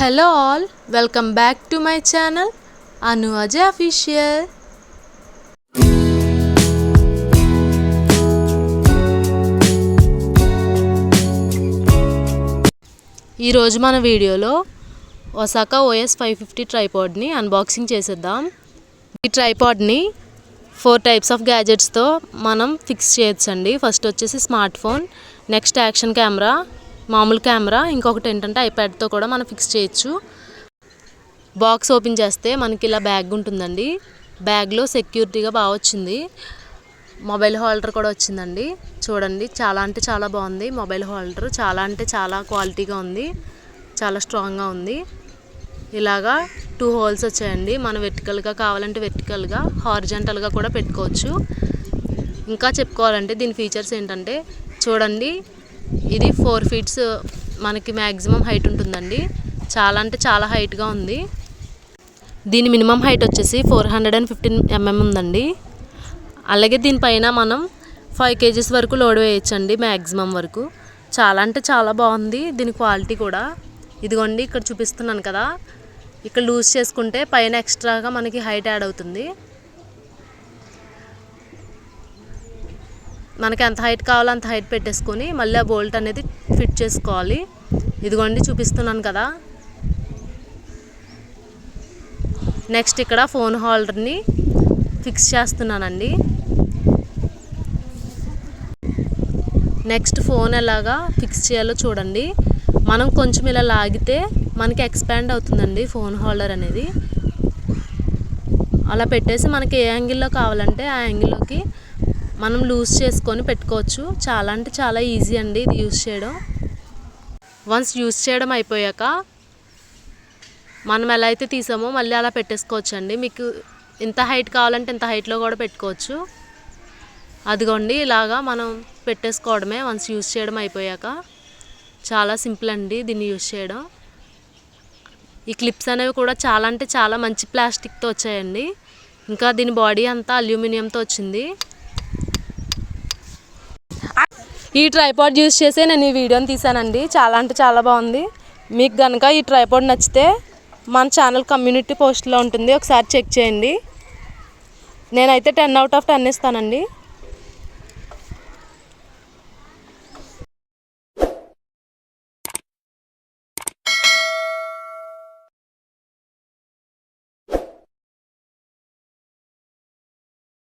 Hello all, welcome back to my channel Anu Ajay Official. ఈ రోజు మన వీడియోలో ఒసాకా OS 550 ట్రైపాడ్ని అన్బాక్సింగ్ చేసేద్దాం. ఈ ట్రైపాడ్ని 4 టైప్స్ ఆఫ్ గ్యాజెట్స్తో మనం ఫిక్స్ చేయొచ్చండి. ఫస్ట్ వచ్చేసి smart phone, next action camera, మామూలు కెమెరా, ఇంకొకటి ఏంటంటే ఐప్యాడ్తో కూడా మనం ఫిక్స్ చేయొచ్చు. బాక్స్ ఓపెన్ చేస్తే మనకి ఇలా బ్యాగ్ ఉంటుందండి. బ్యాగ్లో సెక్యూరిటీగా బాగా వచ్చింది. మొబైల్ హోల్డర్ కూడా వచ్చిందండి. చూడండి, చాలా అంటే చాలా బాగుంది. మొబైల్ హోల్డర్ చాలా అంటే చాలా క్వాలిటీగా ఉంది, చాలా స్ట్రాంగ్గా ఉంది. ఇలాగా 2 హోల్స్ వచ్చాయండి. మనం వెర్టికల్గా కావాలంటే వెర్టికల్గా, హారిజాంటల్గా కూడా పెట్టుకోవచ్చు. ఇంకా చెప్పుకోవాలంటే దీని ఫీచర్స్ ఏంటంటే చూడండి, ఇది 4 ఫీట్స్ మనకి మ్యాక్సిమం హైట్ ఉంటుందండి. చాలా అంటే చాలా హైట్గా ఉంది. దీని మినిమం హైట్ వచ్చేసి 415 mm ఉందండి. అలాగే దీనిపైన మనం 5 kgs వరకు లోడ్ వేయచ్చండి, మ్యాక్సిమం వరకు. చాలా అంటే చాలా బాగుంది దీని క్వాలిటీ కూడా. ఇదిగోండి, ఇక్కడ చూపిస్తున్నాను కదా, ఇక్కడ లూజ్ చేసుకుంటే పైన ఎక్స్ట్రాగా మనకి హైట్ యాడ్ అవుతుంది. మనకి ఎంత హైట్ కావాలో అంత హైట్ పెట్టేసుకొని మళ్ళీ ఆ బోల్ట్ అనేది ఫిట్ చేసుకోవాలి. ఇదిగోండి, చూపిస్తున్నాను కదా. నెక్స్ట్ ఇక్కడ ఫోన్ హోల్డర్ని ఫిక్స్ చేస్తున్నానండి. నెక్స్ట్ ఫోన్ ఎలాగా ఫిక్స్ చేయాలో చూడండి. మనం కొంచెం ఇలా లాగితే మనకి ఎక్స్పాండ్ అవుతుందండి ఫోన్ హోల్డర్ అనేది. అలా పెట్టేసి మనకి ఏ యాంగిల్లో కావాలంటే ఆ యాంగిల్లోకి మనం లూజ్ చేసుకొని పెట్టుకోవచ్చు. చాలా అంటే చాలా ఈజీ అండి ఇది యూజ్ చేయడం. వన్స్ యూజ్ చేయడం అయిపోయాక మనం ఎలా అయితే తీసామో మళ్ళీ అలా పెట్టేసుకోవచ్చు అండి. మీకు ఇంత హైట్ కావాలంటే ఇంత హైట్లో కూడా పెట్టుకోవచ్చు. అదిగోండి, ఇలాగా మనం పెట్టేసుకోవడమే వన్స్ యూజ్ చేయడం అయిపోయాక. చాలా సింపుల్ అండి దీన్ని యూజ్ చేయడం. ఈ క్లిప్స్ అనేవి కూడా చాలా అంటే చాలా మంచి ప్లాస్టిక్తో వచ్చాయండి. ఇంకా దీని బాడీ అంతా అల్యూమినియంతో వచ్చింది. ఈ ట్రైపాడ్ యూజ్ చేసే నేను ఈ వీడియోని తీసానండి. చాలా అంటే చాలా బాగుంది. మీకు కనుక ఈ ట్రైపాడ్ నచ్చితే మన ఛానల్ కమ్యూనిటీ పోస్ట్లో ఉంటుంది, ఒకసారి చెక్ చేయండి. నేనైతే 10 out of 10 ఇస్తానండి.